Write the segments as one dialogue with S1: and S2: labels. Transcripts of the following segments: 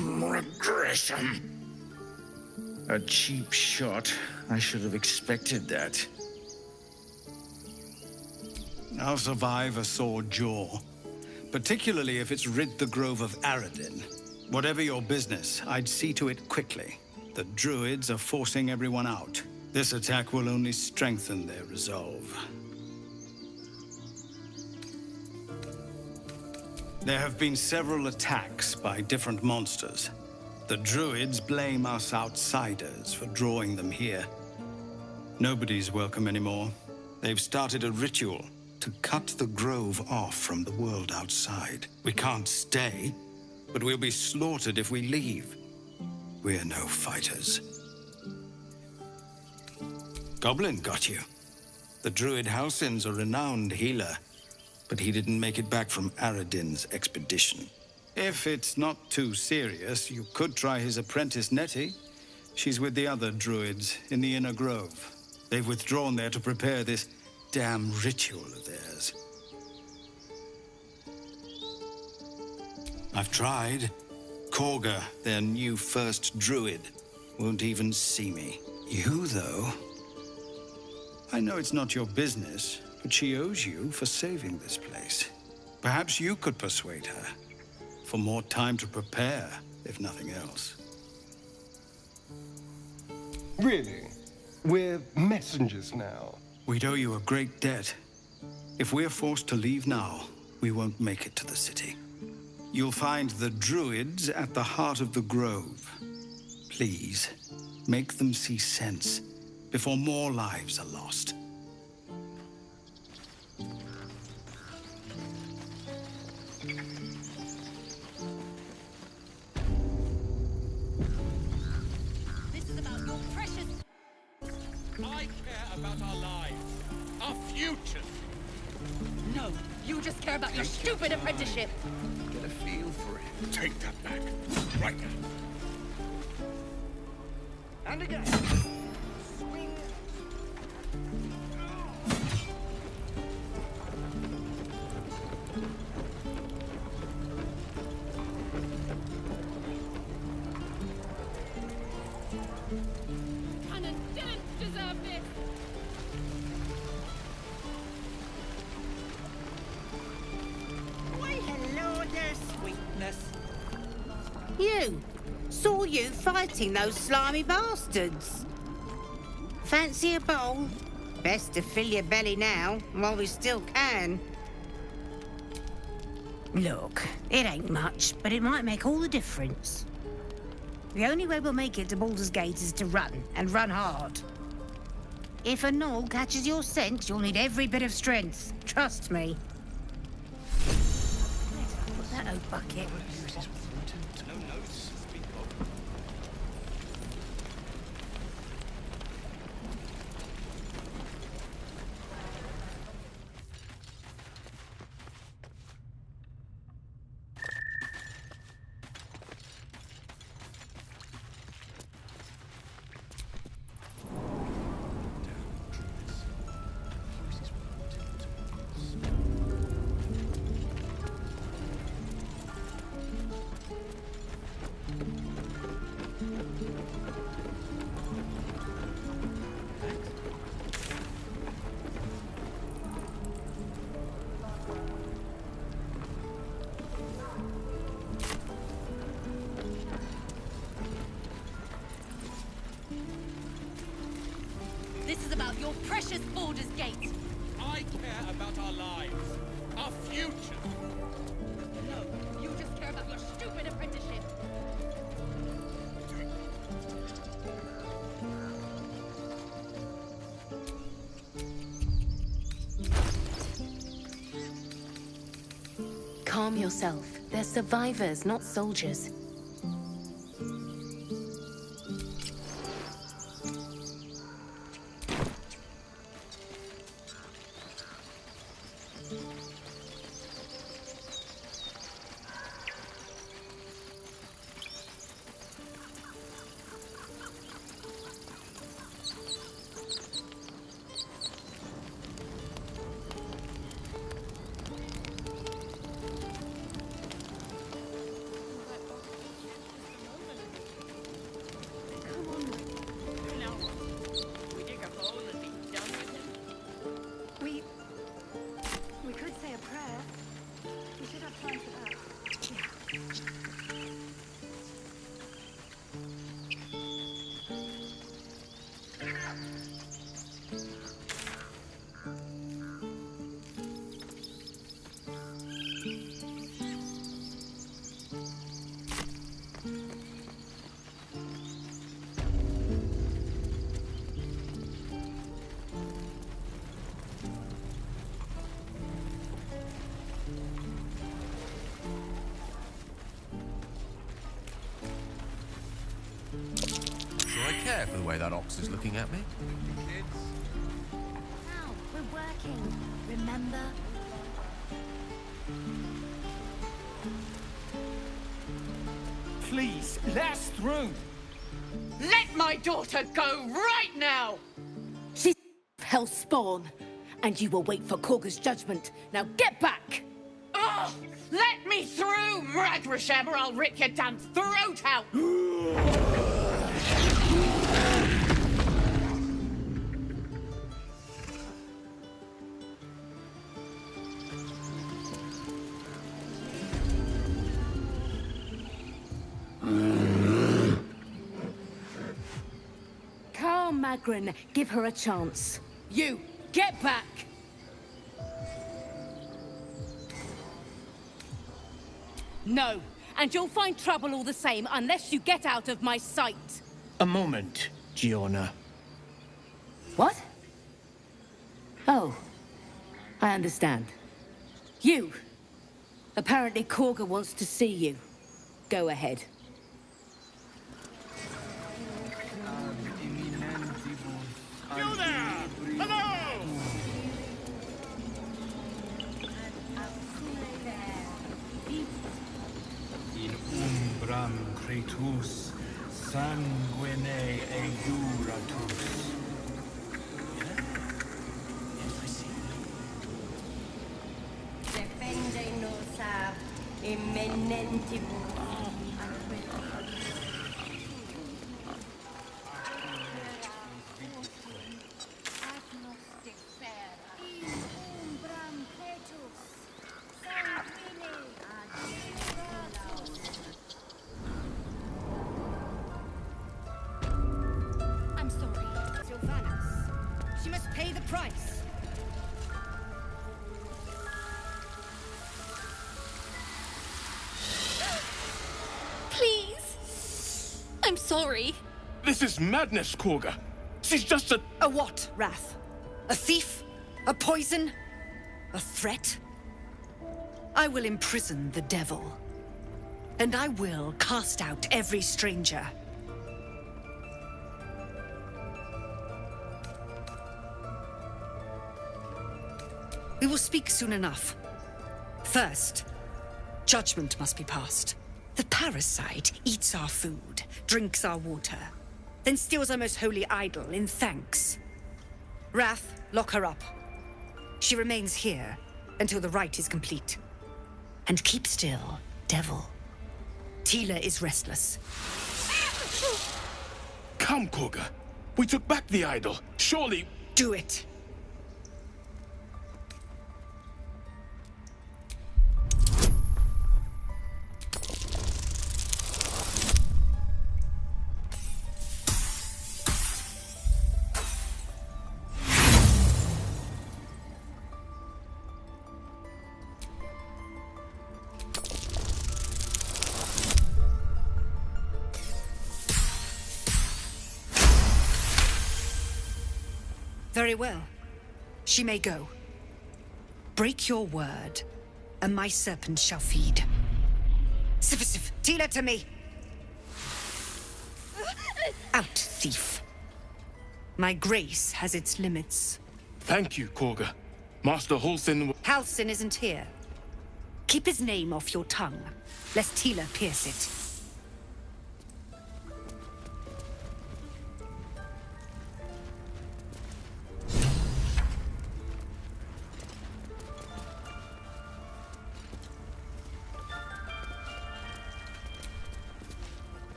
S1: Regression. A cheap shot. I should have expected that.
S2: I'll survive a sore jaw, particularly if it's rid the grove of Aradin. Whatever your business, I'd see to it quickly. The druids are forcing everyone out. This attack will only strengthen their resolve. There have been several attacks by different monsters. The druids blame us outsiders for drawing them here. Nobody's welcome anymore. They've started a ritual to cut the grove off from the world outside. We can't stay, but we'll be slaughtered if we leave. We're no fighters. Goblin got you. The druid Halsin's a renowned healer, but he didn't make it back from Aradin's expedition. If it's not too serious, you could try his apprentice Nettie. She's with the other druids in the inner grove. They've withdrawn there to prepare this damn ritual of theirs. I've tried. Korga, their new first druid, won't even see me. You, though? I know it's not your business, but she owes you for saving this place. Perhaps you could persuade her. For more time to prepare, if nothing else.
S3: Really? We're messengers now.
S2: We'd owe you a great debt. If we're forced to leave now, we won't make it to the city. You'll find the druids at the heart of the grove. Please, make them see sense before more lives are lost.
S4: This is about your precious...
S5: I care about our lives, our futures.
S4: No, you just care about your stupid apprenticeship.
S1: Get a feel for it.
S5: Take that back, right now.
S3: And again. Swing.
S4: Cannon didn't deserve this.
S6: Why, hello there, sweetness.
S7: You! Saw you fighting those slimy bastards. Fancy a bowl? Best to fill your belly now, while we still can. Look, it ain't much, but it might make all the difference. The only way we'll make it to Baldur's Gate is to run, and run hard. If a gnoll catches your scent, you'll need every bit of strength. Trust me. Put that old bucket.
S4: This is about your precious Baldur's Gate.
S5: I care about our lives, our futures.
S4: No, you just care about your stupid apprenticeship.
S8: Calm yourself. They're survivors, not soldiers.
S9: Sure I care for the way that ox is looking at me.
S8: Now, we're working. Remember?
S5: Please, let us through.
S4: Let my daughter go right now!
S6: She's hell spawn, and you will wait for Kagai's judgment. Now get back!
S4: Oh, let me through, Mragrasham, or I'll rip your damn throat out!
S6: Calm, Magrin. Give her a chance. You, get back! No, and you'll find trouble all the same unless you get out of my sight.
S5: A moment, Giona.
S6: What? Oh, I understand. You. Apparently Kagoi wants to see you. Go ahead.
S5: You there! Hello! In umbram cretus, sanguine eiuratus.
S10: Defendenos ab imminentibus.
S7: I'm sorry, Sylvanas. She must pay the price.
S8: Please! I'm sorry.
S5: This is madness, Kagoi. She's just a...
S11: A what, Wrath? A thief? A poison? A threat? I will imprison the devil. And I will cast out every stranger. We will speak soon enough. First, judgment must be passed. The parasite eats our food, drinks our water, then steals our most holy idol in thanks. Wrath, lock her up. She remains here until the rite is complete. And keep still, devil. Tila is restless.
S5: Come, Kagoi. We took back the idol. Surely...
S11: Do it. Very well. She may go. Break your word, and my serpent shall feed. Sif, Tila to me! Out, thief. My grace has its limits.
S5: Thank you, Kagoi. Master Halsin...
S11: Halsin isn't here. Keep his name off your tongue, lest Tila pierce it.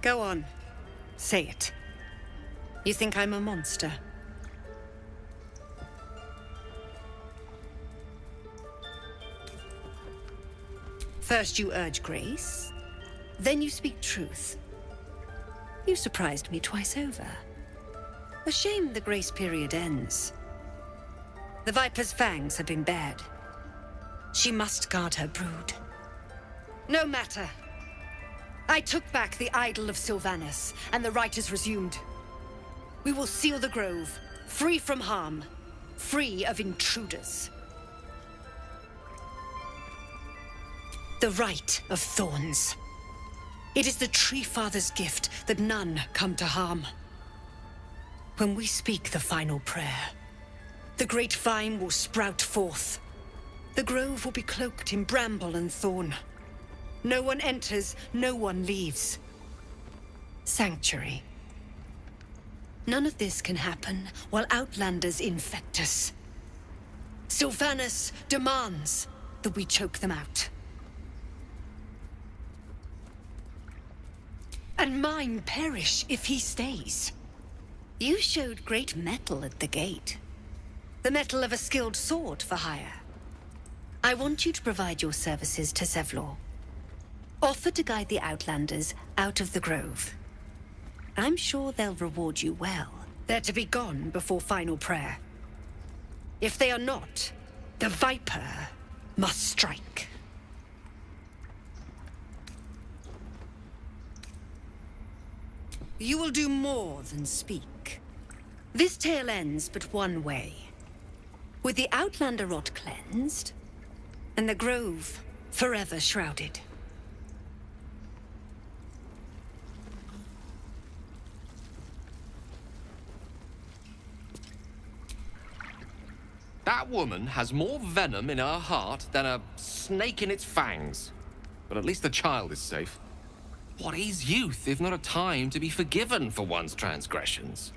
S11: Go on. Say it. You think I'm a monster? First you urge grace, then you speak truth. You surprised me twice over. A shame the grace period ends. The Viper's fangs have been bared. She must guard her brood. No matter. I took back the idol of Sylvanas, and the rite is resumed. We will seal the grove, free from harm, free of intruders. The rite of thorns. It is the Tree Father's gift that none come to harm. When we speak the final prayer, the great vine will sprout forth. The grove will be cloaked in bramble and thorn. No one enters, no one leaves. Sanctuary. None of this can happen while outlanders infect us. Sylvanus demands that we choke them out. And mine perish if he stays. You showed great mettle at the gate. The mettle of a skilled sword for hire. I want you to provide your services to Zevlor. Offer to guide the Outlanders out of the grove. I'm sure they'll reward you well. They're to be gone before final prayer. If they are not, the Viper must strike. You will do more than speak. This tale ends but one way. With the Outlander rot cleansed, and the grove forever shrouded.
S9: That woman has more venom in her heart than a snake in its fangs. But at least the child is safe. What is youth if not a time to be forgiven for one's transgressions?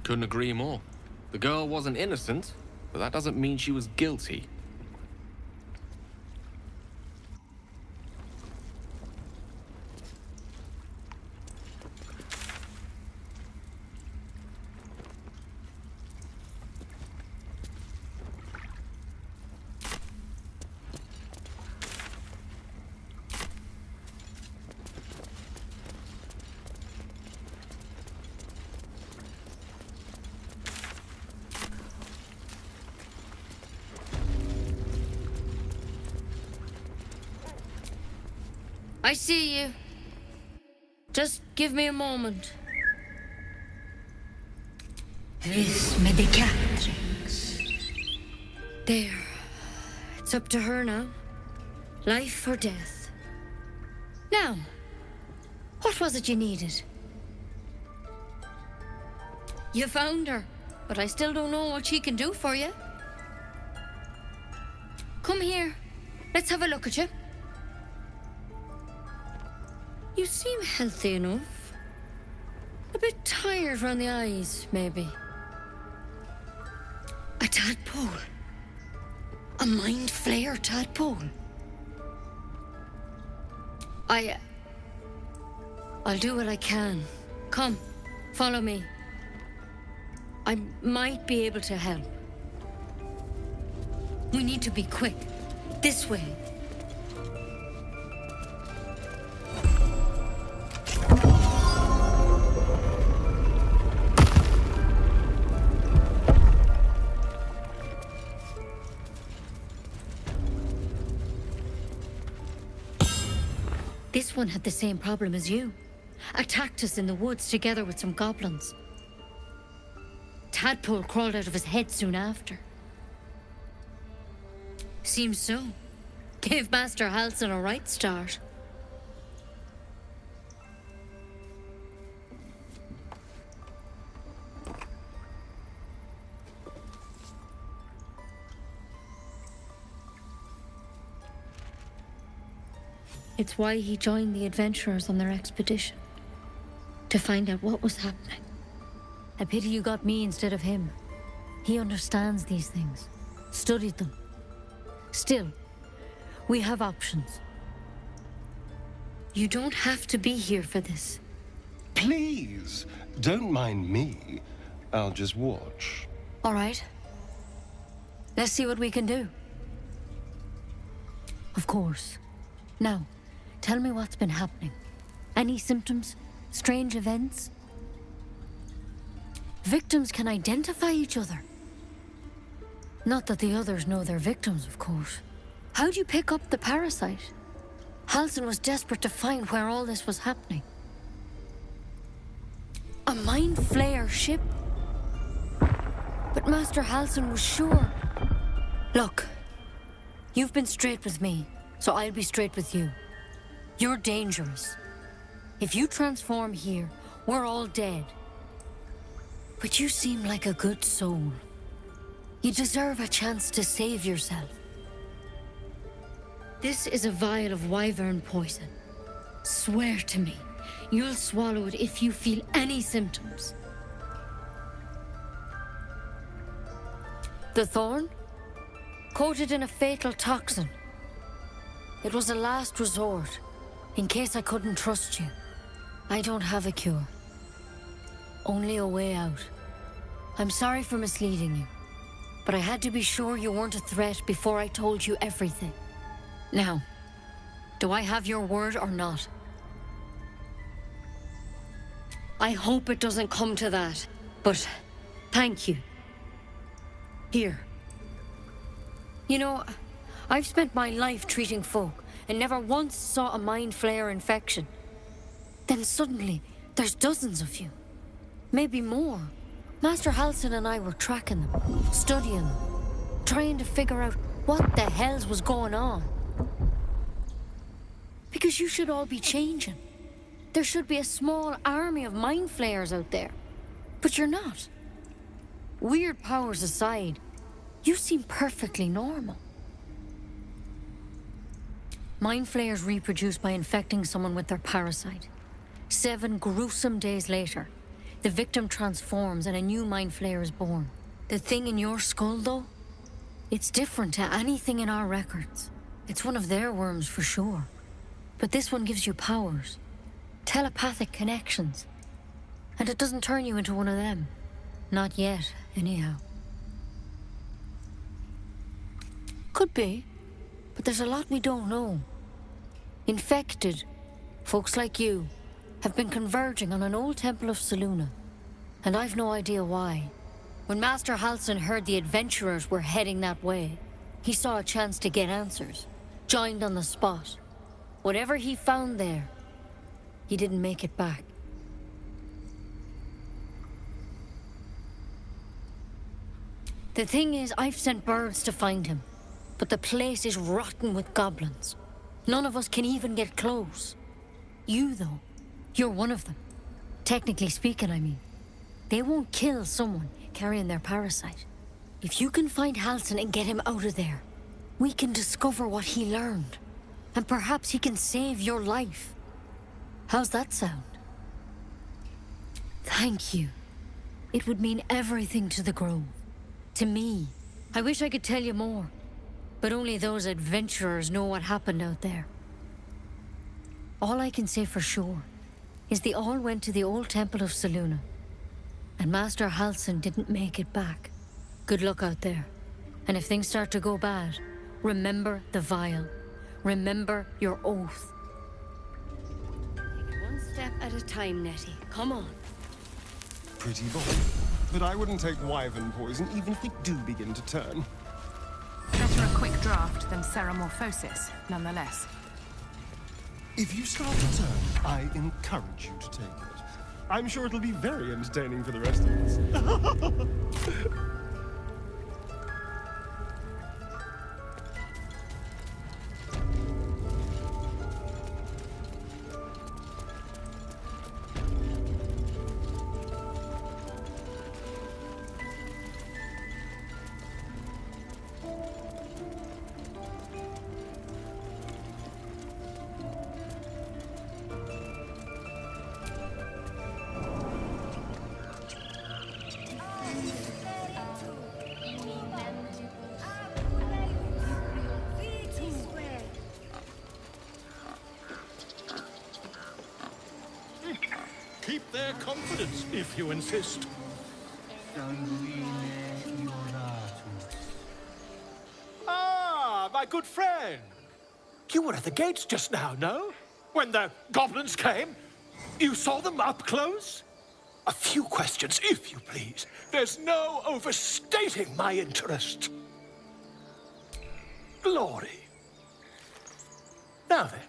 S9: Couldn't agree more. The girl wasn't innocent, but that doesn't mean she was guilty.
S12: I see you. Just give me a moment. Vis medicatrix. There. It's up to her now. Life or death. Now, what was it you needed? You found her, but I still don't know what she can do for you. Come here. Let's have a look at you. You seem healthy enough. A bit tired around the eyes, maybe. A tadpole. A mind flayer tadpole. I'll do what I can. Come, follow me. I might be able to help. We need to be quick. This way. This one had the same problem as you. Attacked us in the woods together with some goblins. Tadpole crawled out of his head soon after. Seems so. Gave Master Halsin a right start. It's why he joined the adventurers on their expedition. To find out what was happening. A pity you got me instead of him. He understands these things. Studied them. Still, we have options. You don't have to be here for this.
S3: Please, don't mind me. I'll just watch.
S12: All right. Let's see what we can do. Of course. Now, tell me what's been happening. Any symptoms? Strange events? Victims can identify each other. Not that the others know they're victims, of course. How'd you pick up the parasite? Halsin was desperate to find where all this was happening. A mind flayer ship? But Master Halsin was sure. Look, you've been straight with me. so I'll be straight with you. You're dangerous. If you transform here, we're all dead. But you seem like a good soul. You deserve a chance to save yourself. This is a vial of wyvern poison. Swear to me, you'll swallow it if you feel any symptoms. The thorn? Coated in a fatal toxin. It was a last resort, in case I couldn't trust you. I don't have a cure. Only a way out. I'm sorry for misleading you, but I had to be sure you weren't a threat before I told you everything. Now, do I have your word or not? I hope it doesn't come to that, but thank you. Here. You know, I've spent my life treating folk and never once saw a mind flayer infection. Then suddenly, there's dozens of you. Maybe more. Master Halsin and I were tracking them, studying them, trying to figure out what the hells was going on. Because you should all be changing. There should be a small army of mind flayers out there. But you're not. Weird powers aside, you seem perfectly normal. Mind flayers reproduce by infecting someone with their parasite. 7 gruesome days later, the victim transforms and a new mind flayer is born. The thing in your skull, though, it's different to anything in our records. It's one of their worms for sure. But this one gives you powers. Telepathic connections. And it doesn't turn you into one of them. Not yet, anyhow. Could be, but there's a lot we don't know. Infected, folks like you, have been converging on an old temple of Selûne, and I've no idea why. When Master Halsin heard the adventurers were heading that way, he saw a chance to get answers, joined on the spot. Whatever he found there, he didn't make it back. The thing is, I've sent birds to find him, but the place is rotten with goblins. None of us can even get close. You, though, you're one of them. Technically speaking, I mean. They won't kill someone carrying their parasite. If you can find Halsin and get him out of there, we can discover what he learned. And perhaps he can save your life. How's that sound? Thank you. It would mean everything to the Grove. To me. I wish I could tell you more. But only those adventurers know what happened out there. All I can say for sure is they all went to the old temple of Selûne. And Master Halsin didn't make it back. Good luck out there. And if things start to go bad, remember the vial. Remember your oath. Take it one step at a time, Nettie. Come on.
S3: Pretty bold. But I wouldn't take wyvern poison even if they do begin to turn.
S13: Better a quick draft than ceremorphosis, nonetheless.
S3: If you start to turn, I encourage you to take it. I'm sure it'll be very entertaining for the rest of us.
S5: Keep their confidence, if you insist. Ah, my good friend. You were at the gates just now, no? When the goblins came? You saw them up close? A few questions, if you please. There's no overstating my interest. Glory. Now then.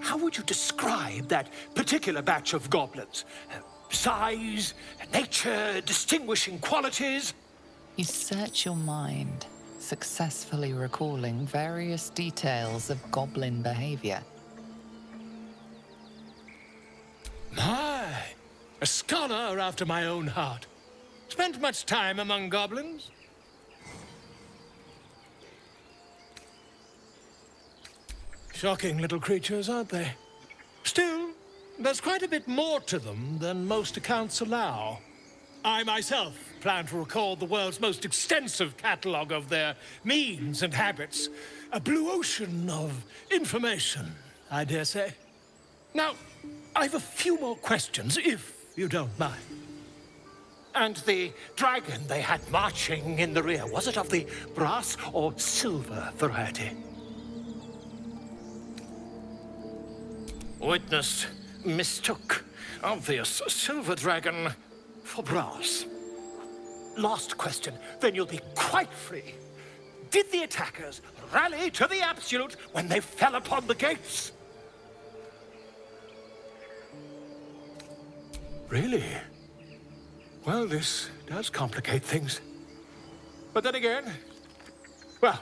S5: How would you describe that particular batch of goblins? Size, nature, distinguishing qualities?
S14: You search your mind, successfully recalling various details of goblin behavior.
S5: My, a scholar after my own heart. Spent much time among goblins? Shocking little creatures, aren't they? Still, there's quite a bit more to them than most accounts allow. I myself plan to record the world's most extensive catalogue of their means and habits. A blue ocean of information, I dare say. Now, I've a few more questions, if you don't mind. And the dragon they had marching in the rear, was it of the brass or silver variety? Witness mistook obvious silver dragon for brass. Last question, then you'll be quite free. Did the attackers rally to the absolute when they fell upon the gates? Really? Well, this does complicate things. But then again, well,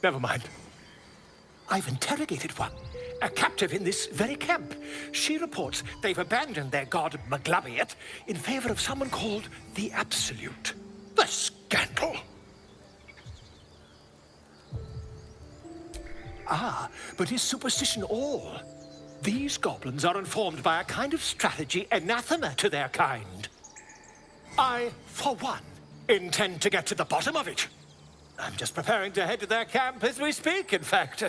S5: never mind. I've interrogated one, a captive in this very camp. She reports they've abandoned their god Maglabiet in favor of someone called the Absolute. The scandal! Ah, but is superstition all? These goblins are informed by a kind of strategy anathema to their kind. I, for one, intend to get to the bottom of it. I'm just preparing to head to their camp as we speak, in fact.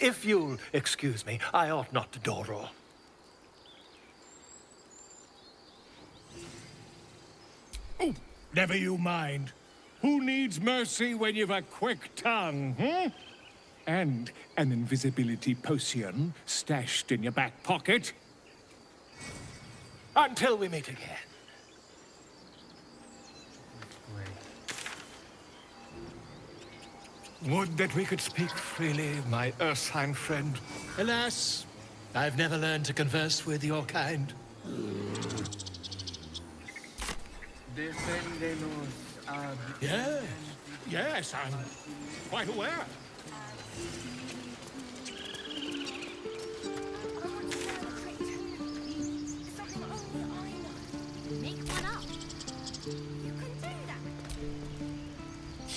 S5: If you'll excuse me, I ought not to door roll. Oh, never you mind. Who needs mercy when you've a quick tongue, And an invisibility potion stashed in your back pocket? Until we meet again. Would that we could speak freely, my ursine friend. Alas, I've never learned to converse with your kind. Yes, I'm quite aware.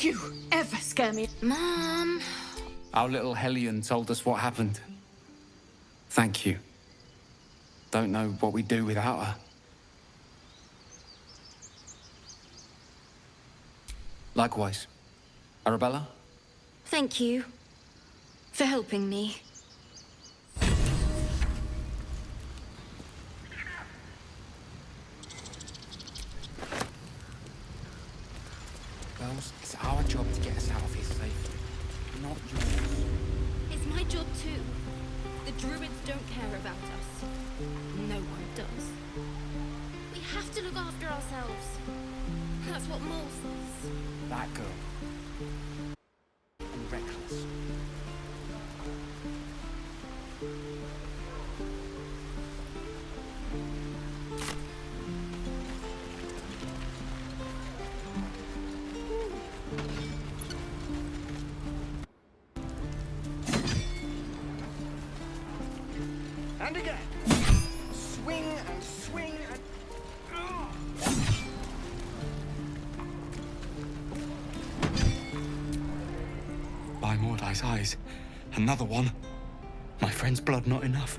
S4: You ever scare me?
S8: Mom.
S15: Our little Hellion told us what happened. Thank you. Don't know what we'd do without her. Likewise. Arabella?
S8: Thank you for helping me.
S15: Girls, it's our job to get us out of here safely, not yours.
S8: It's my job too. The druids don't care about us. No one does. We have to look after ourselves. That's what Maul says.
S15: That girl. And reckless.
S3: And again. Swing and swing and...
S15: By Mordai's eyes, another one. My friend's blood not enough.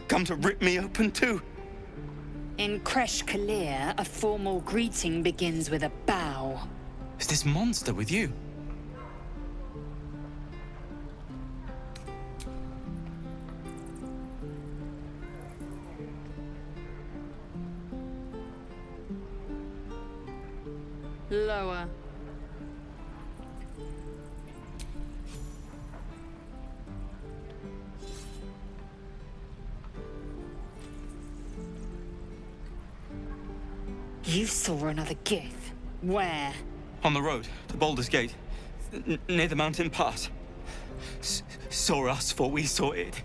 S15: Come to rip me open too.
S16: In Kresh Kalir, a formal greeting begins with a bow.
S15: Is this monster with you?
S16: Lower. You saw another gith. Where?
S15: On the road to Baldur's Gate, near the mountain pass. Saw us, for we saw it.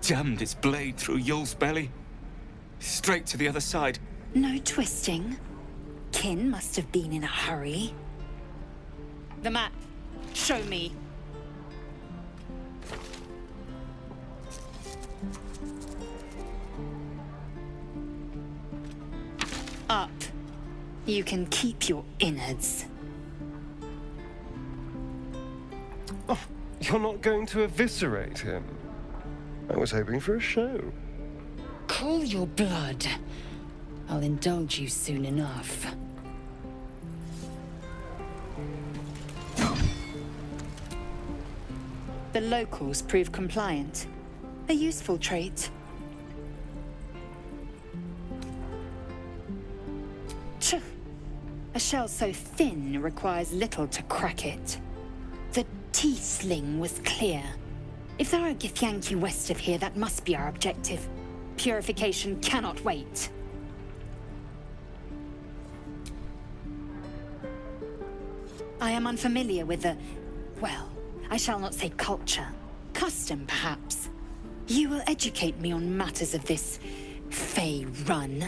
S15: Jammed its blade through Yul's belly, straight to the other side.
S16: No twisting. Kin must have been in a hurry. The map. Show me. Up. You can keep your innards.
S3: Oh, you're not going to eviscerate him? I was hoping for a show.
S16: Cool your blood. I'll indulge you soon enough. The locals prove compliant. A useful trait. Tch. A shell so thin requires little to crack it. The tiefling was clear. If there are a Githyanki west of here, that must be our objective. Purification cannot wait. I am unfamiliar with the... well, I shall not say culture. Custom, perhaps. You will educate me on matters of this Fey run.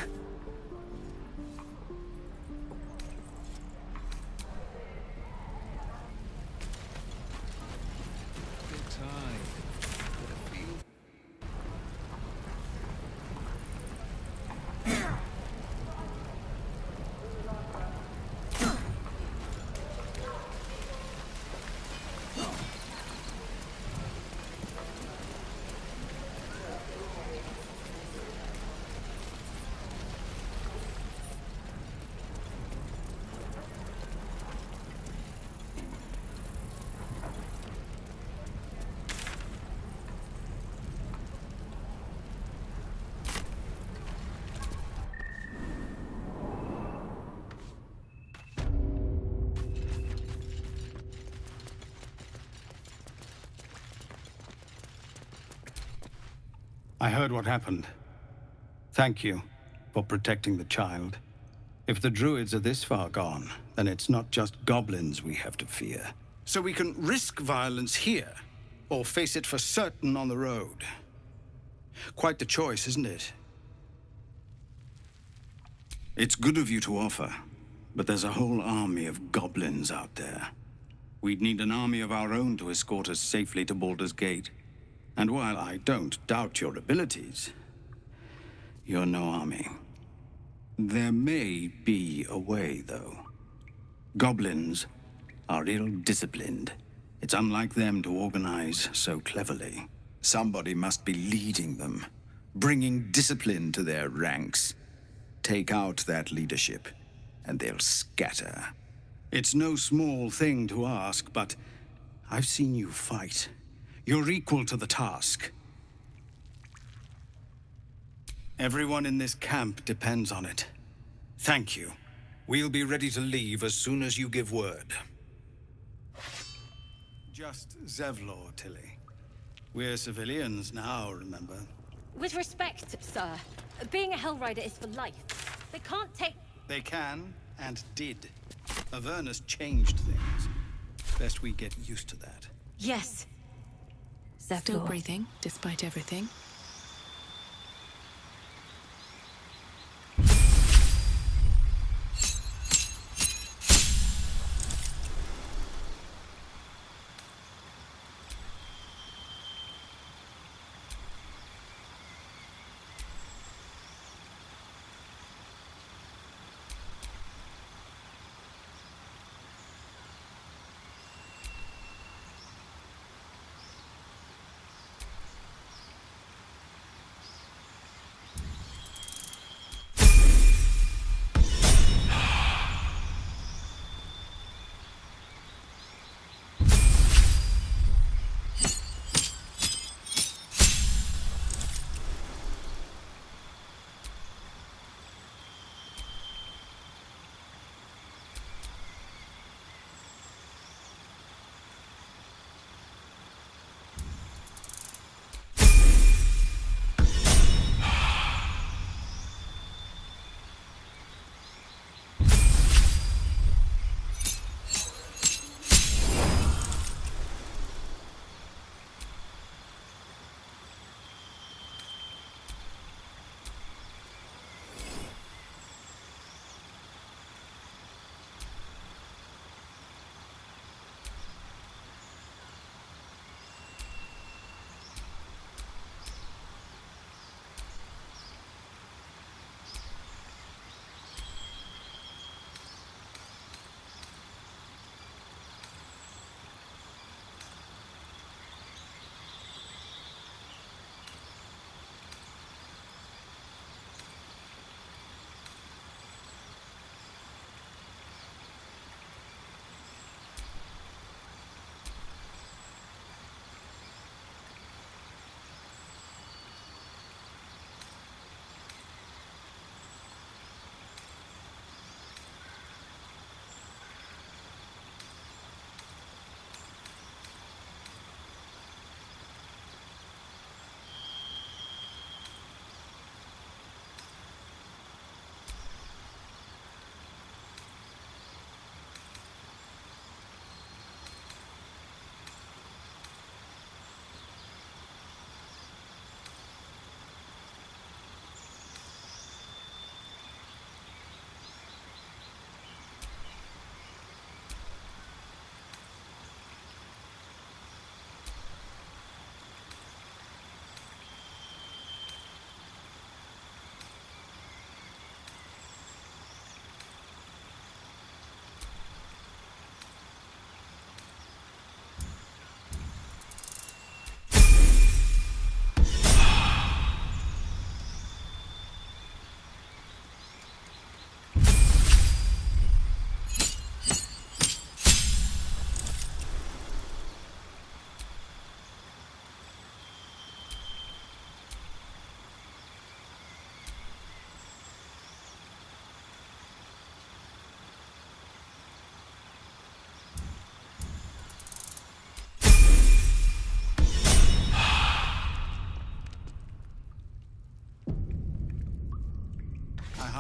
S2: I heard what happened. Thank you for protecting the child. If the druids are this far gone, then it's not just goblins we have to fear. So we can risk violence here, or face it for certain on the road. Quite the choice, isn't it? It's good of you to offer, but there's a whole army of goblins out there. We'd need an army of our own to escort us safely to Baldur's Gate. And while I don't doubt your abilities, you're no army. There may be a way, though. Goblins are ill-disciplined. It's unlike them to organize so cleverly. Somebody must be leading them, bringing discipline to their ranks. Take out that leadership, and they'll scatter. It's no small thing to ask, but I've seen you fight. You're equal to the task. Everyone in this camp depends on it. Thank you. We'll be ready to leave as soon as you give word. Just Zevlor, Tilly. We're civilians now, remember?
S17: With respect, sir, being a Hellrider is for life. They can't take...
S2: They can, and did. Avernus changed things. Best we get used to that.
S17: Yes.
S13: Still breathing, despite everything.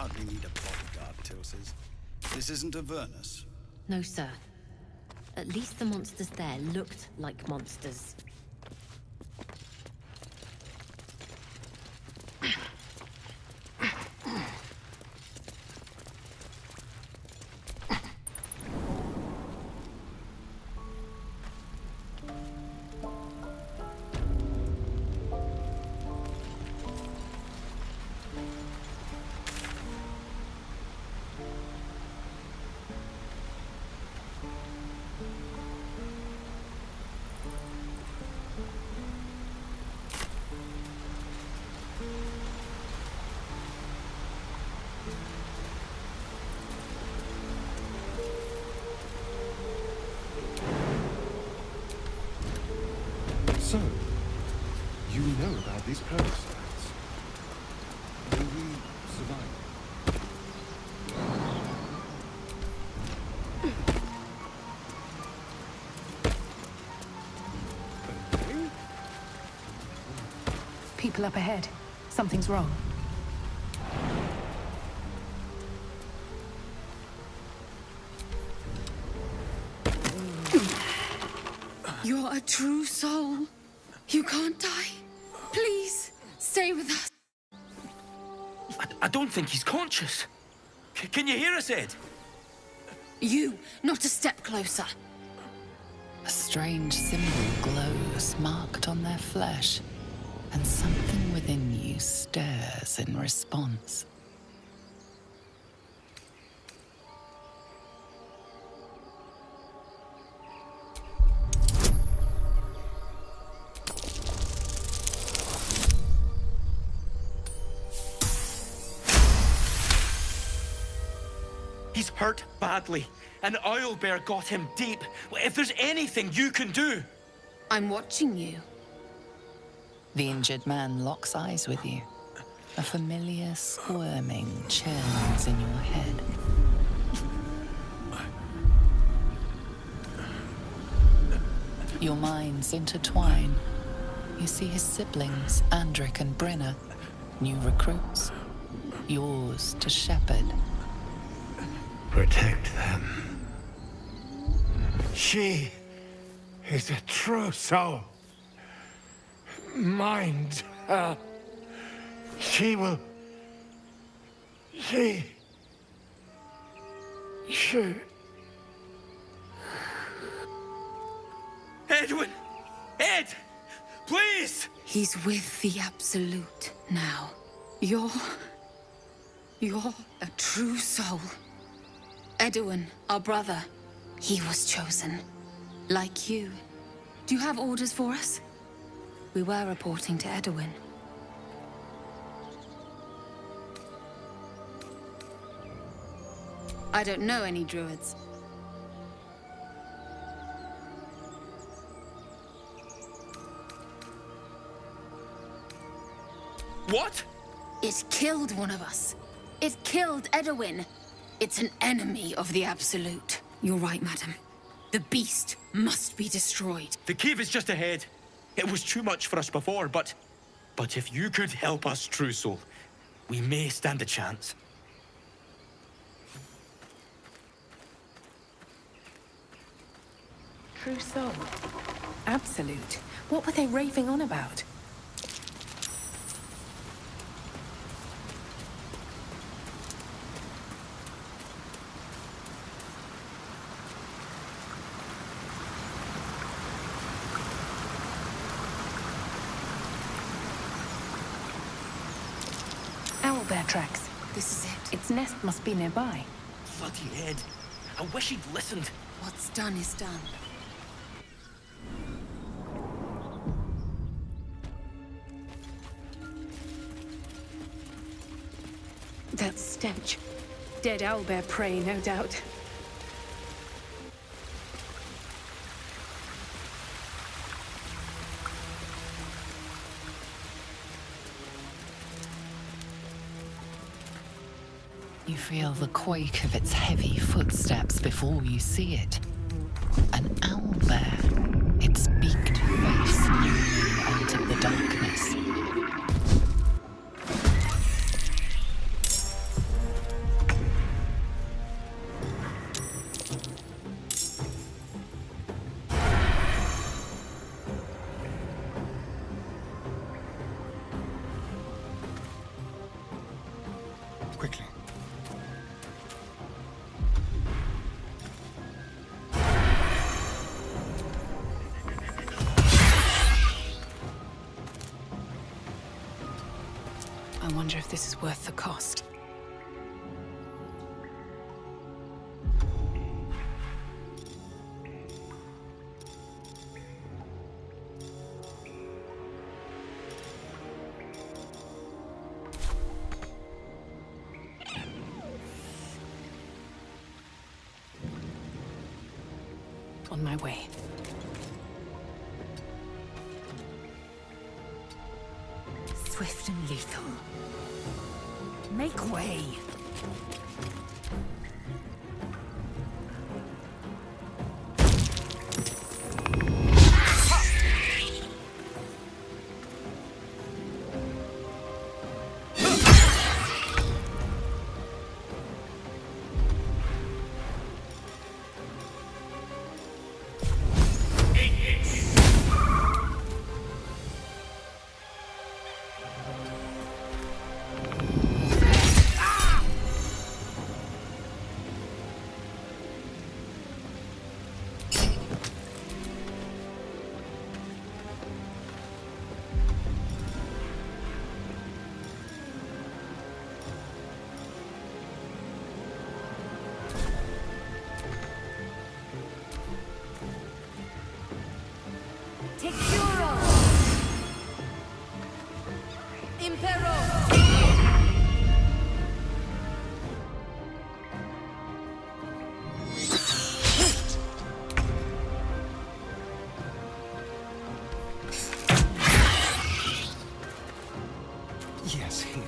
S2: hardly need a bodyguard, Tilses. This isn't Avernus.
S18: No, sir. At least the monsters there looked like monsters.
S3: So, you know about these parasites. Will we survive? Okay.
S13: People up ahead. Something's wrong.
S6: You're a true soul. You can't die. Please, stay with us.
S15: I don't think he's conscious. Can you hear us, Ed?
S6: You, not a step closer.
S14: A strange symbol glows, marked on their flesh, and something within you stirs in response.
S15: He's hurt badly. An owlbear got him deep. If there's anything you can do...
S6: I'm watching you.
S14: The injured man locks eyes with you. A familiar squirming churns in your head. Your minds intertwine. You see his siblings, Andric and Brenna, new recruits, yours to shepherd.
S19: Protect them. She is a true soul. Mind her. She will... She...
S15: Edwin! Ed! Please!
S6: He's with the Absolute now. You're a true soul. Edwin, our brother, he was chosen. Like you. Do you have orders for us? We were reporting to Edwin. I don't know any druids.
S15: What?
S6: It killed one of us. It killed Edwin. It's an enemy of the Absolute. You're right, madam. The beast must be destroyed.
S15: The cave is just ahead. It was too much for us before, but if you could help us, True Soul, we may stand a chance.
S13: True soul. Absolute. What were they raving on about? Owlbear tracks.
S6: This is it.
S13: Its nest must be nearby.
S15: Bloody Ed. I wish he'd listened.
S6: What's done is done.
S13: That stench. Dead owlbear prey, no doubt.
S14: You feel the quake of its heavy footsteps before you see it. An owlbear, its beaked face looming out of the darkness.
S3: quickly.
S13: I wonder if this is worth the cost. On my way.
S7: Swift and lethal. Make way.
S3: Yes, here.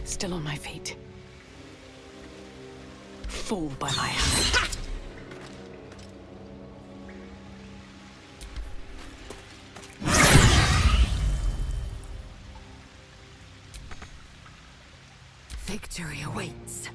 S13: Still on my feet. Fall by my hand.
S7: Victory awaits.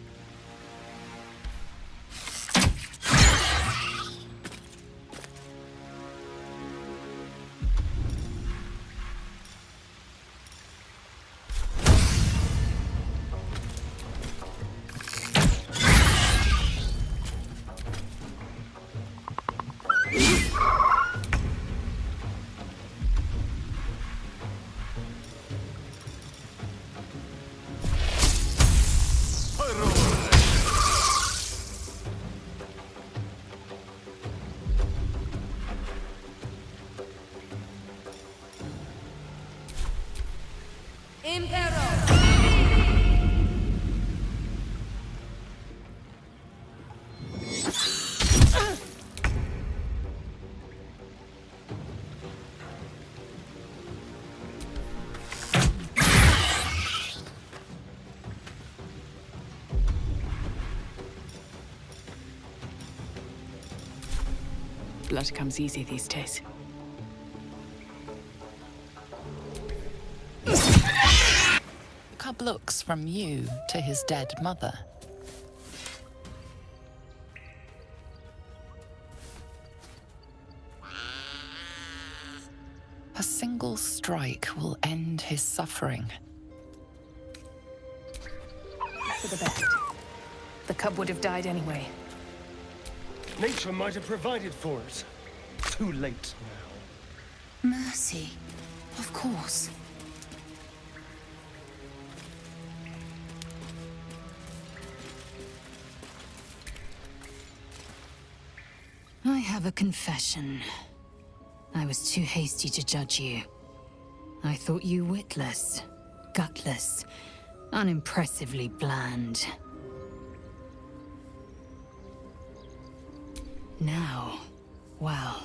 S13: Blood comes easy these days.
S14: Cub looks from you to his dead mother. A single strike will end his suffering.
S13: For the best. The cub would have died anyway.
S3: Nature might have provided for us. Too late now.
S6: Mercy. Of course. I have a confession. I was too hasty to judge you. I thought you witless, gutless, unimpressively bland. Now, well,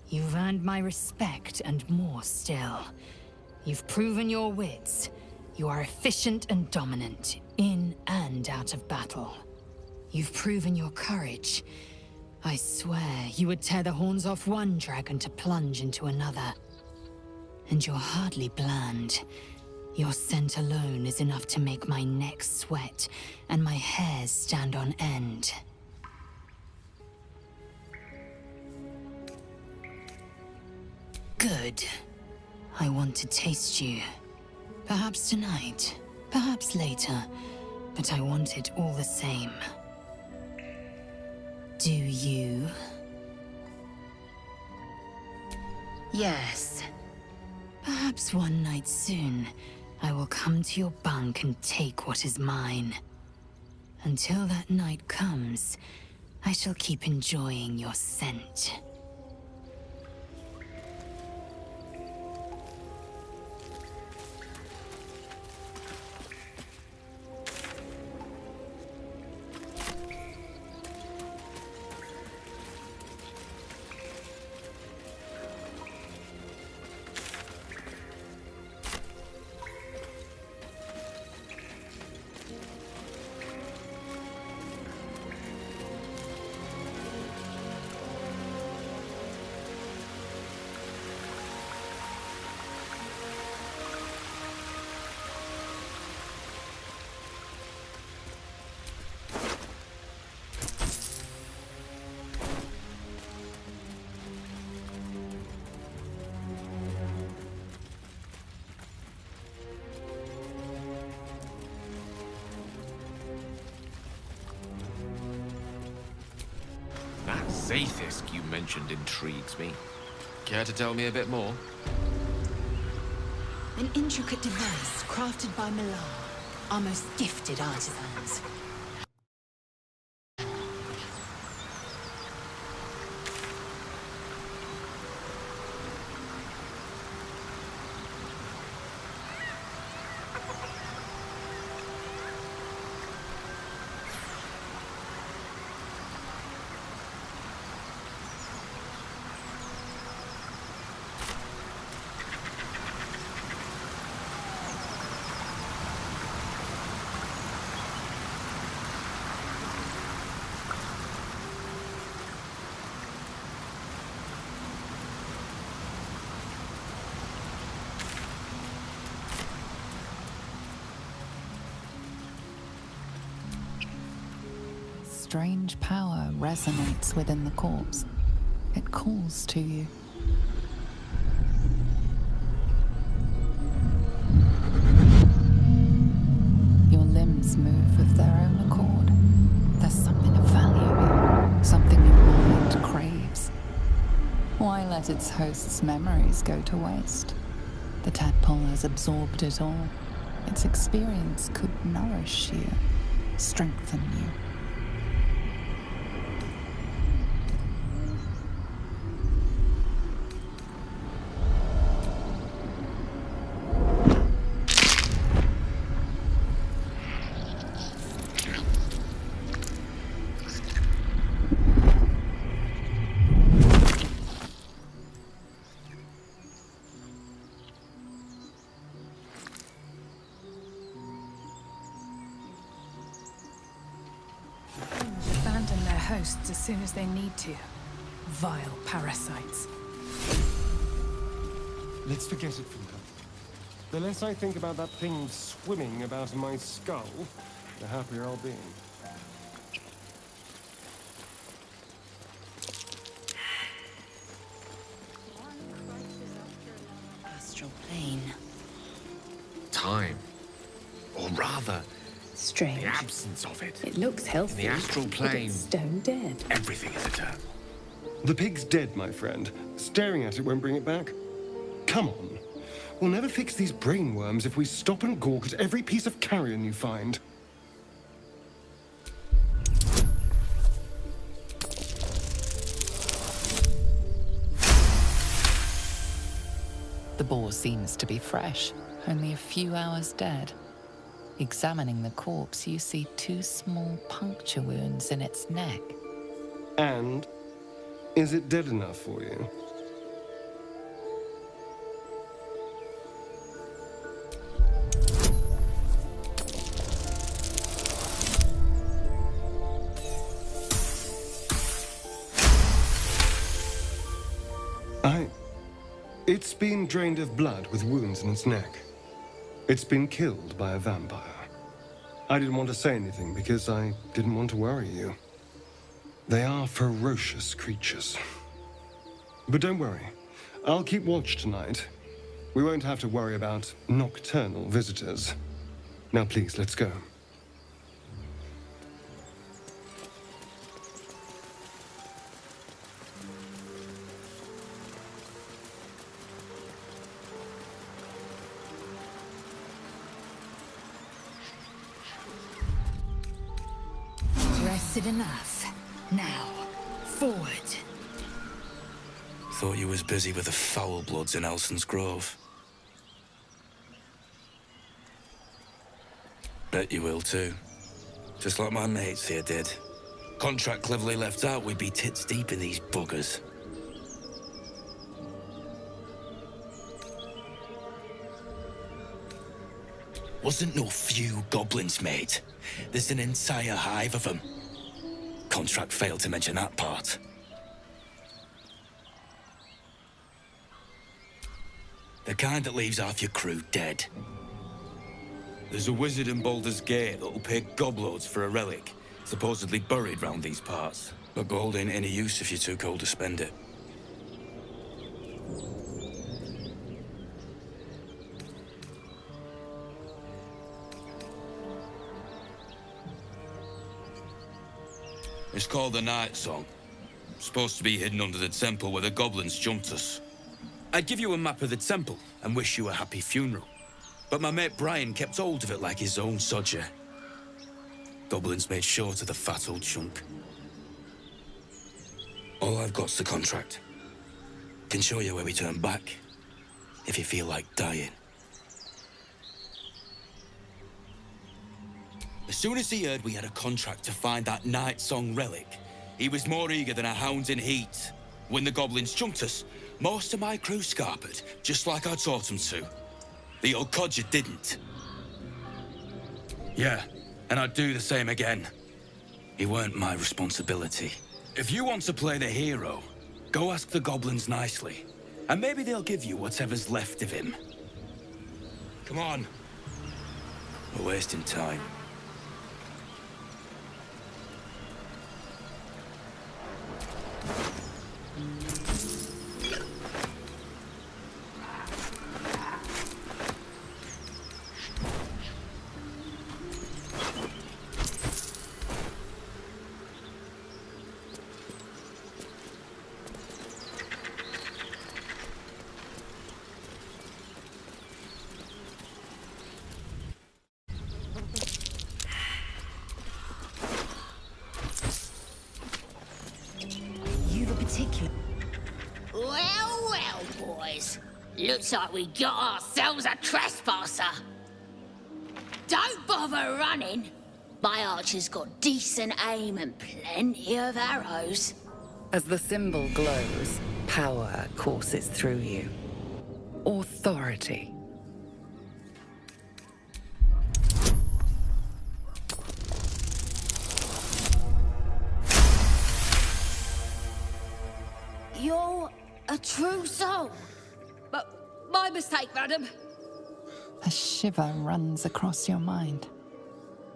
S6: you've earned my respect and more still. You've proven your wits. You are efficient and dominant, in and out of battle. You've proven your courage. I swear you would tear the horns off one dragon to plunge into another. And you're hardly bland. Your scent alone is enough to make my neck sweat and my hairs stand on end. Good. I want to taste you. Perhaps tonight, perhaps later, but I want it all the same. Do you? Yes. Perhaps one night soon, I will come to your bunk and take what is mine. Until that night comes, I shall keep enjoying your scent.
S9: That Zaithisk you mentioned intrigues me. Care to tell me a bit more?
S6: An intricate device crafted by Milan, our most gifted artisans.
S14: Strange power resonates within the corpse. It calls to you. Your limbs move of their own accord. There's something of value here, something your mind craves. Why let its host's memories go to waste? The tadpole has absorbed it all. Its experience could nourish you, strengthen you.
S13: Hosts as soon as they need to. Vile parasites.
S3: Let's forget it, Finka. The less I think about that thing swimming about in my skull, the happier I'll be.
S6: Astral plane.
S9: Time. Or rather,
S16: Strange.
S9: the absence of it.
S16: It looks healthy.
S9: In the astral
S16: but
S9: plane,
S16: it's stone dead.
S9: everything is eternal.
S3: The pig's dead, my friend. Staring at it won't bring it back. Come on. We'll never fix these brainworms if we stop and gawk at every piece of carrion you find.
S14: The boar seems to be fresh, only a few hours dead. Examining the corpse, you see 2 small puncture wounds in its neck.
S3: And is it dead enough for you? It's been drained of blood with wounds in its neck. It's been killed by a vampire. I didn't want to say anything because I didn't want to worry you. They are ferocious creatures. But don't worry, I'll keep watch tonight. We won't have to worry about nocturnal visitors. Now please, let's go.
S6: Rested enough. Now, forward.
S20: Thought you was busy with the foul bloods in Elson's Grove. Bet you will too. Just like my mates here did. Contract cleverly left out, we'd be tits deep in these buggers. Wasn't no few goblins, mate. There's an entire hive of them. Contract failed to mention that part. The kind that leaves half your crew dead. There's a wizard in Baldur's Gate that'll pay gobloads for a relic, supposedly buried round these parts. But gold ain't any use if you're too cold to spend it. It's called the Night Song. Supposed to be hidden under the temple where the goblins jumped us. I'd give you a map of the temple and wish you a happy funeral. But my mate Brian kept hold of it like his own sodger. Goblins made short of the fat old chunk. All I've got's the contract. Can show you where we turn back, if you feel like dying. As soon as he heard we had a contract to find that Night Song relic, he was more eager than a hound in heat. When the goblins chunked us, most of my crew scarpered, just like I taught them to. The old codger didn't. Yeah, and I'd do the same again. He weren't my responsibility. If you want to play the hero, go ask the goblins nicely, and maybe they'll give you whatever's left of him. Come on. We're wasting time.
S21: Well, boys. Looks like we got ourselves a trespasser. Don't bother running. My archer's got decent aim and plenty of arrows.
S22: As the symbol glows, power courses through you. Authority.
S21: You're a true soul. But my mistake, madam.
S14: A shiver runs across your mind.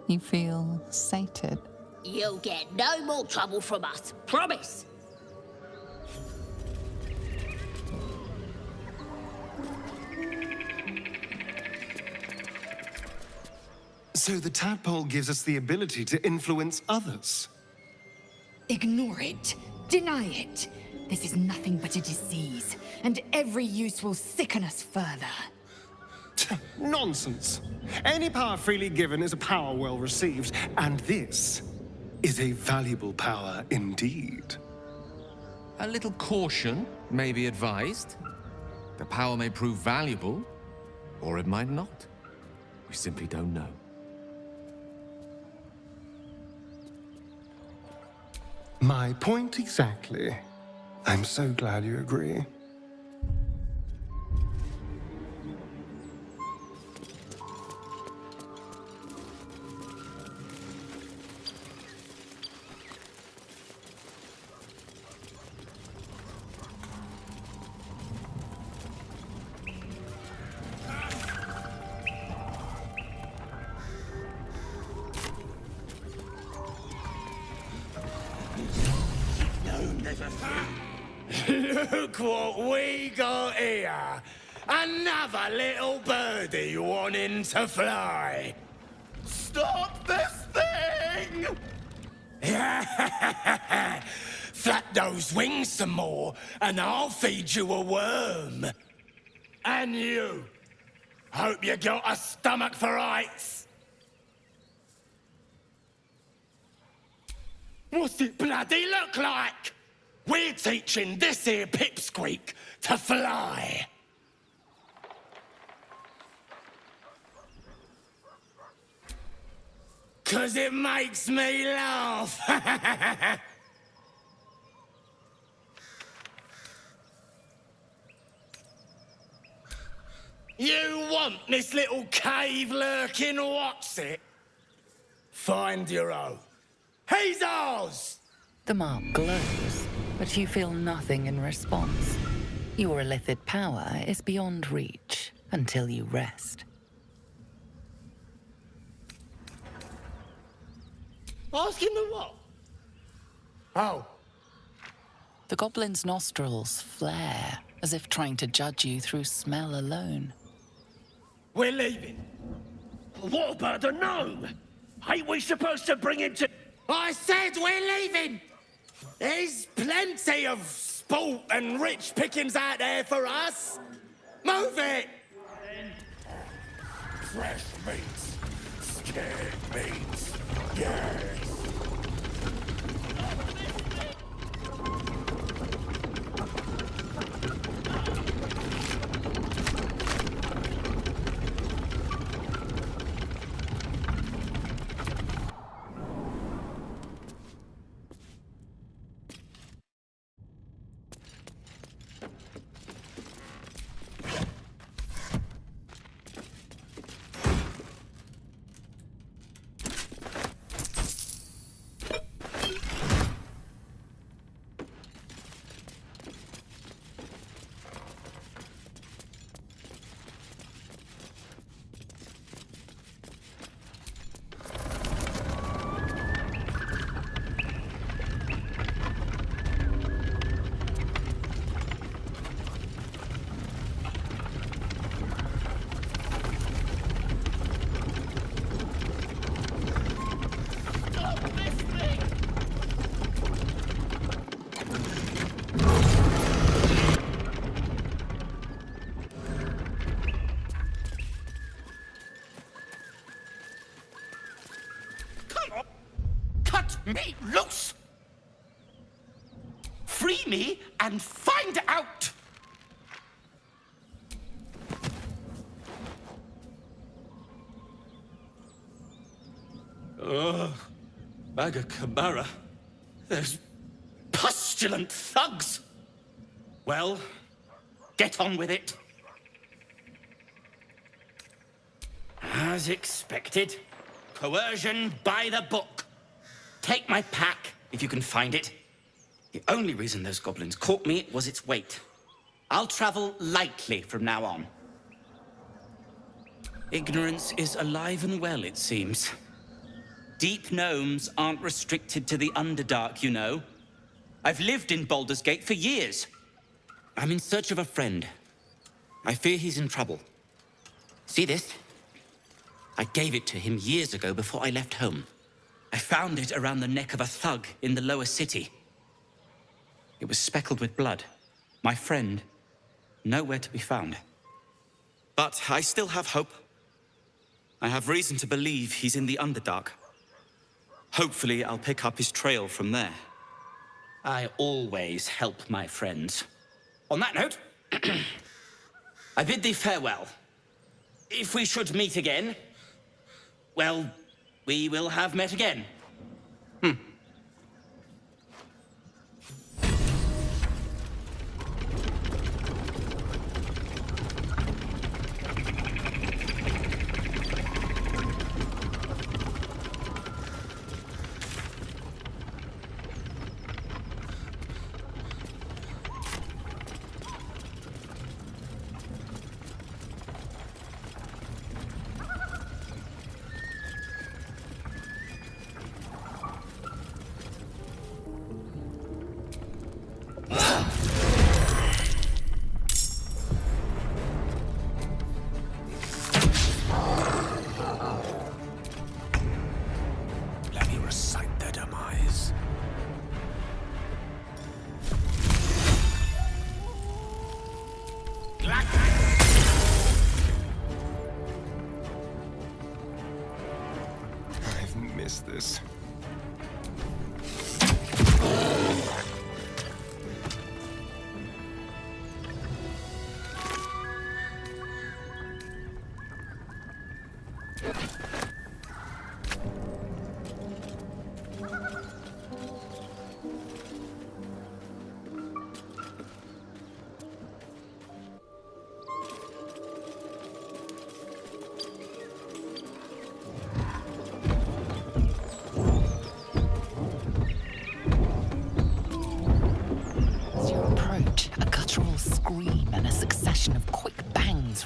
S14: You feel sated.
S21: You'll get no more trouble from us, promise.
S3: So the tadpole gives us the ability to influence others.
S6: Ignore it. Deny it. This is nothing but a disease, and every use will sicken us further.
S3: Nonsense. Any power freely given is a power well received, and this is a valuable power indeed.
S9: A little caution may be advised. The power may prove valuable, or it might not. We simply don't know.
S3: My point exactly. I'm so glad you agree.
S19: Look what we got here!
S1: Another little birdie wanting to fly. Stop this thing! Flap those wings some more, and I'll feed you a worm. And you. Hope you got a stomach for heights. What's it bloody look like? We're teaching this here pipsqueak to fly. Cause it makes me laugh. You want this little cave lurking, what's it? Find your own. He's ours!
S22: The mark glows, but you feel nothing in response. Your illithid power is beyond reach until you rest.
S1: Ask him the what? Oh.
S22: The goblin's nostrils flare, as if trying to judge you through smell alone.
S1: We're leaving. What about the gnome? Ain't we supposed to bring him to... I said we're leaving! There's plenty of sport and rich pickings out there for us. Move it! Fresh meats. Scared meats. Yes. Me loose! Free me and find out! Ugh, Bagakabara. Those pustulant thugs! Well, get on with it. As expected, coercion by the book. Take my pack, if you can find it. The only reason those goblins caught me was its weight. I'll travel lightly from now on. Ignorance is alive and well, it seems. Deep gnomes aren't restricted to the Underdark, you know. I've lived in Baldur's Gate for years. I'm in search of a friend. I fear he's in trouble. See this? I gave it to him years ago before I left home. I found it around the neck of a thug in the lower city. It was speckled with blood. My friend, nowhere to be found. But I still have hope. I have reason to believe he's in the Underdark. Hopefully, I'll pick up his trail from there. I always help my friends. On that note, I bid thee farewell. If we should meet again, well, we will have met again.
S19: service.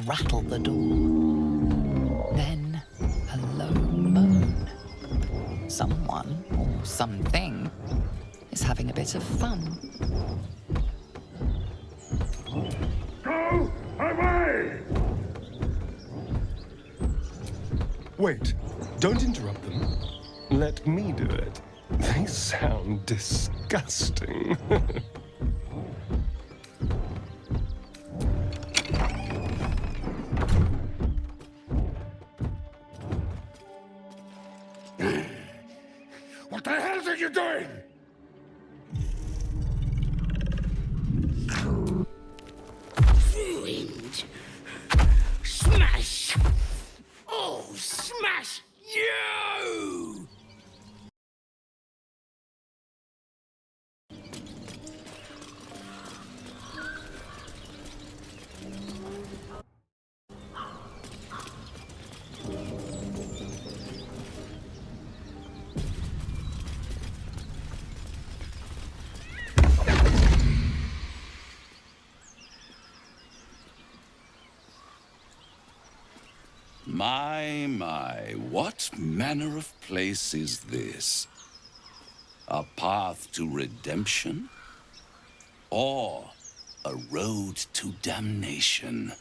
S22: Rattle the door. Then a low moan. Someone or something is having a bit of fun.
S19: Go away!
S3: Wait, don't interrupt them. Let me do it. They sound disgusting.
S19: What the hell are you doing?
S21: Ruined. Smash! Oh, smash you!
S20: My, what manner of place is this? A path to redemption? Or a road to damnation?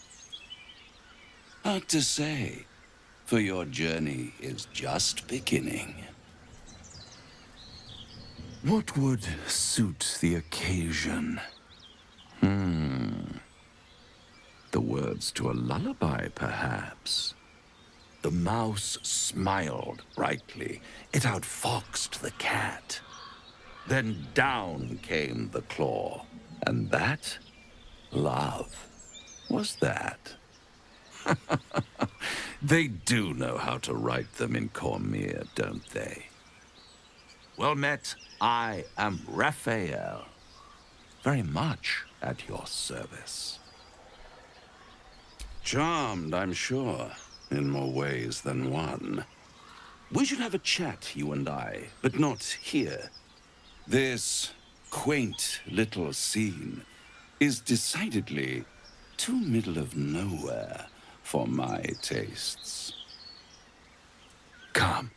S20: Hard to say, for your journey is just beginning. What would suit the occasion? The words to a lullaby, perhaps. The mouse smiled brightly. It outfoxed the cat. Then down came the claw. And that, love, was that. They do know how to write them in Cormier, don't they? Well met, I am Raphael. Very much at your service. Charmed, I'm sure. In more ways than one. We should have a chat, you and I, but not here. This quaint little scene is decidedly too middle of nowhere for my tastes. Come.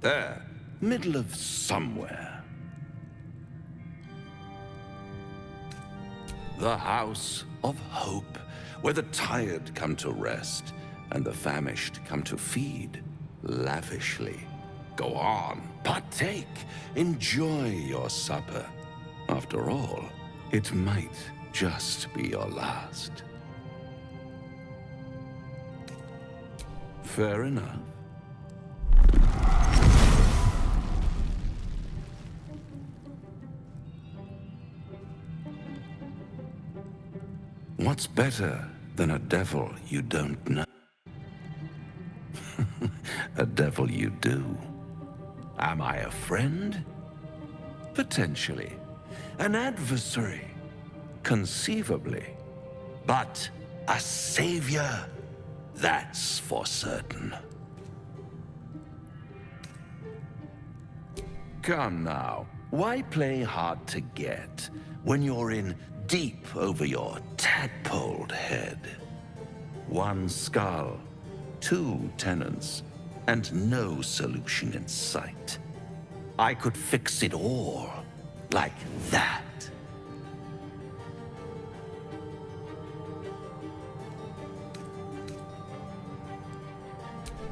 S20: There, middle of somewhere. The house of hope, where the tired come to rest and the famished come to feed lavishly. Go on, partake, enjoy your supper. After all, it might just be your last. Fair enough. What's better than a devil you don't know? A devil you do. Am I a friend? Potentially. An adversary? Conceivably. But a savior? That's for certain. Come now, why play hard to get when you're in deep over your tadpoled head? One skull, two tenants, and no solution in sight. I could fix it all, like that.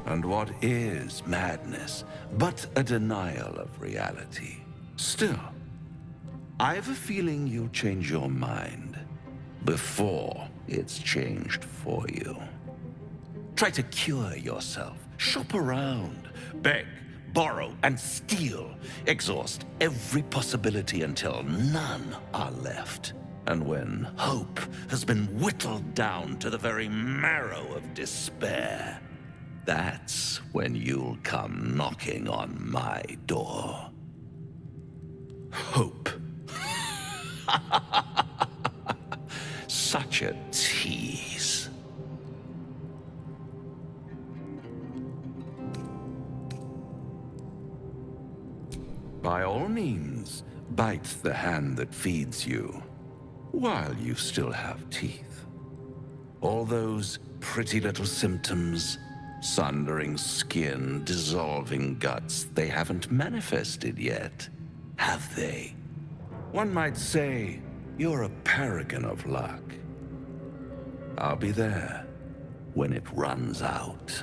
S20: And what is madness but a denial of reality? Still,
S10: I have a feeling you'll change your mind before it's changed for you. Try to cure yourself. Shop around. Beg, borrow, and steal. Exhaust every possibility until none are left. And when hope has been whittled down to the very marrow of despair, that's when you'll come knocking on my door. Hope. Such a tease. By all means, bite the hand that feeds you, while you still have teeth. All those pretty little symptoms, sundering skin, dissolving guts, they haven't manifested yet, have they? One might say you're a paragon of luck. I'll be there when it runs out.